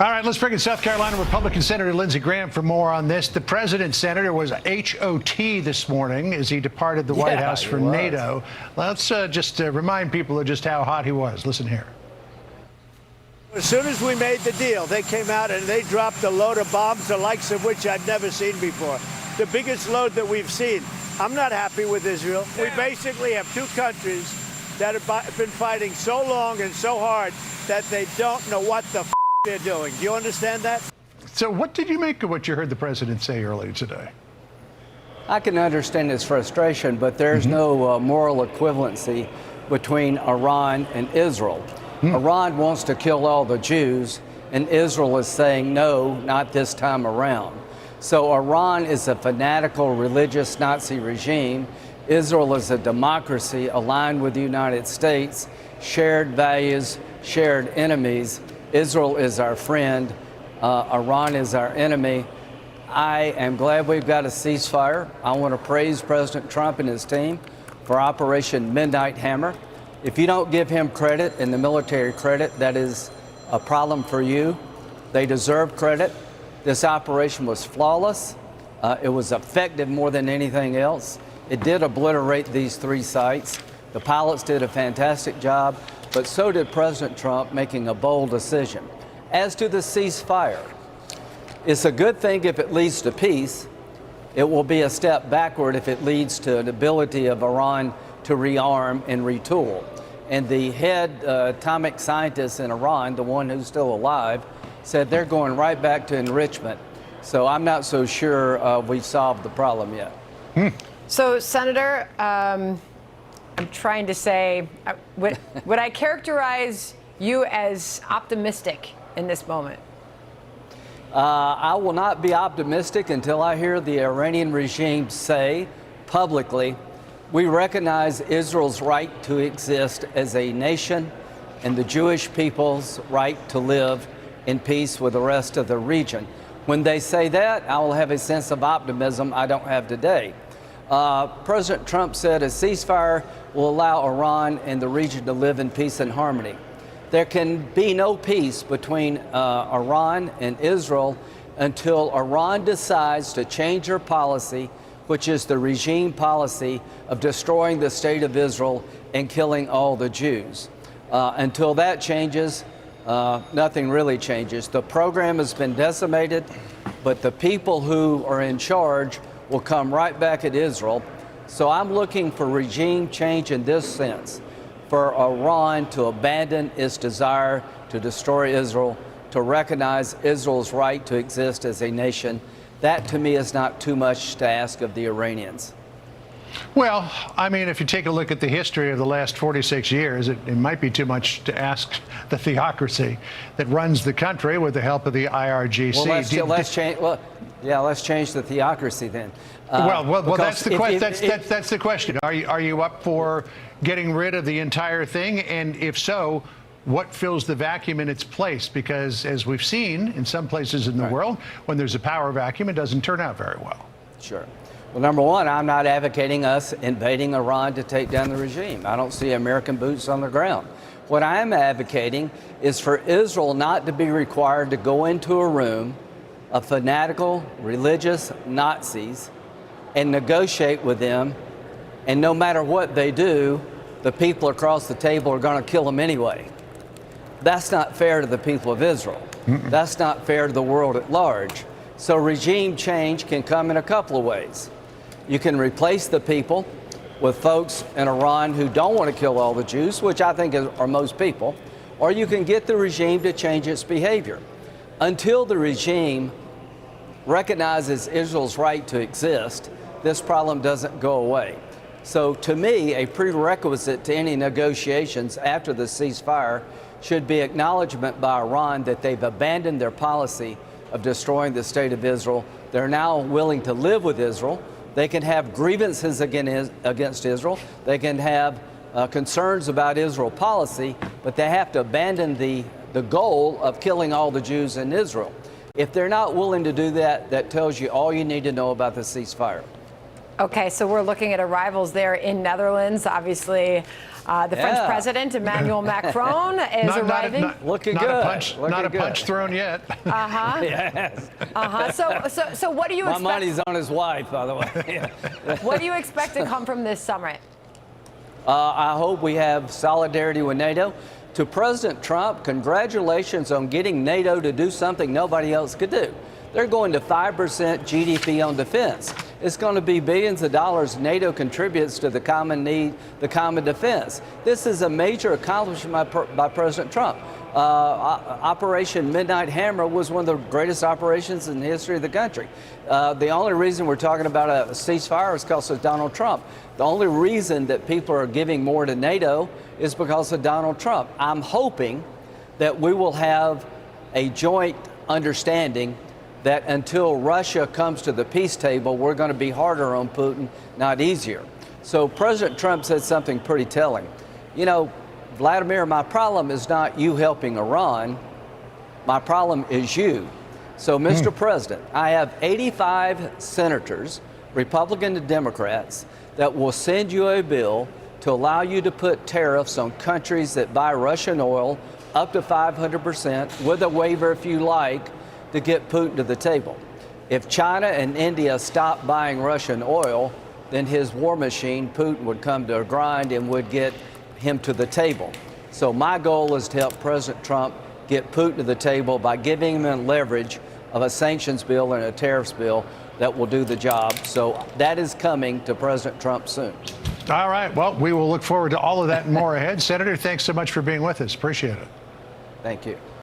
All right, let's bring in South Carolina Republican Senator Lindsey Graham for more on this. The president, Senator, was HOT this morning as he departed the White House for NATO. Let's just remind people of just how hot he was. Listen here. As soon as we made the deal, they came out and they dropped a load of bombs, the likes of which I've never seen before. The biggest load that we've seen. I'm not happy with Israel. We basically have two countries that have been fighting so long and so hard that they don't know what the they're doing. Do you understand that? So what did you make of what you heard the president say earlier today? I can understand his frustration, but there's no moral equivalency between Iran and Israel. Iran wants to kill all the Jews, and Israel is saying, no, not this time around. So Iran is a fanatical religious Nazi regime. Israel is a democracy aligned with the United States, shared values, shared enemies. Israel is our friend. Iran is our enemy. I am glad we've got a ceasefire. I want to praise President Trump and his team for Operation Midnight Hammer. If you don't give him credit and the military credit, that is a problem for you. They deserve credit. This operation was flawless. It was effective more than anything else. It did obliterate these 3 sites. The pilots did a fantastic job, but so did President Trump, making a bold decision. As to the ceasefire, it's a good thing if it leads to peace. It will be a step backward if it leads to an ability of Iran to rearm and retool. And the head atomic scientist in Iran, the one who's still alive, said they're going right back to enrichment. So I'm not so sure we've solved the problem yet. So, Senator, I'm trying to say, would I characterize you as optimistic in this moment? I will not be optimistic until I hear the Iranian regime say publicly, we recognize Israel's right to exist as a nation and the Jewish people's right to live in peace with the rest of the region. When they say that, I will have a sense of optimism I don't have today. President Trump said a ceasefire will allow Iran and the region to live in peace and harmony. There can be no peace between Iran and Israel until Iran decides to change their policy, which is the regime policy of destroying the state of Israel and killing all the Jews. Until that changes, nothing really changes. The program has been decimated, but the people who are in charge will come right back at Israel. So I'm looking for regime change in this sense, for Iran to abandon its desire to destroy Israel, to recognize Israel's right to exist as a nation. That, to me, is not too much to ask of the Iranians. Well, I mean, if you take a look at the history of the last 46 years, it might be too much to ask the theocracy that runs the country with the help of the IRGC. Well, let's change the theocracy then. Well, that's the question. That's the question. Are you up for getting rid of the entire thing? And if so, what fills the vacuum in its place? Because as we've seen in some places in the world, when there's a power vacuum, it doesn't turn out very well. Sure. Well, number one, I'm not advocating us invading Iran to take down the regime. I don't see American boots on the ground. What I am advocating is for Israel not to be required to go into a room of fanatical religious Nazis and negotiate with them, and no matter what they do, the people across the table are going to kill them anyway. That's not fair to the people of Israel. That's not fair to the world at large. So regime change can come in a couple of ways. You can replace the people with folks in Iran who don't want to kill all the Jews, which I think are most people, or you can get the regime to change its behavior. Until the regime recognizes Israel's right to exist, this problem doesn't go away. So to me, a prerequisite to any negotiations after the ceasefire should be acknowledgement by Iran that they've abandoned their policy of destroying the state of Israel. They're now willing to live with Israel. They can have grievances against Israel. They can have concerns about Israel policy, but they have to abandon the goal of killing all the Jews in Israel. If they're not willing to do that, that tells you all you need to know about the ceasefire. Okay, so we're looking at arrivals there in Netherlands. Obviously, the French president, Emmanuel Macron, is arriving. Looking not good. A punch, not a punch thrown yet. Yes. So what do you expect? My money's on his wife, by the way. What do you expect to come from this summit? I hope we have solidarity with NATO. To President Trump, congratulations on getting NATO to do something nobody else could do. They're going to 5% GDP on defense. It's going to be billions of dollars NATO contributes to the common need, the common defense. This is a major accomplishment by President Trump. Operation Midnight Hammer was one of the greatest operations in the history of the country. The only reason we're talking about a ceasefire is because of Donald Trump. The only reason that people are giving more to NATO is because of Donald Trump. I'm hoping that we will have a joint understanding that until Russia comes to the peace table, we're going to be harder on Putin, not easier. So President Trump said something pretty telling. You know, Vladimir, my problem is not you helping Iran. My problem is you. So, Mr. President, I have 85 senators, Republican and Democrats, that will send you a bill to allow you to put tariffs on countries that buy Russian oil up to 500%, with a waiver if you like, to get Putin to the table. If China and India stop buying Russian oil, then his war machine, Putin, would come to a grind and would get him to the table. So my goal is to help President Trump get Putin to the table by giving him leverage of a sanctions bill and a tariffs bill that will do the job. So that is coming to President Trump soon. All right. Well, we will look forward to all of that and more ahead. Senator, thanks so much for being with us. Appreciate it. Thank you.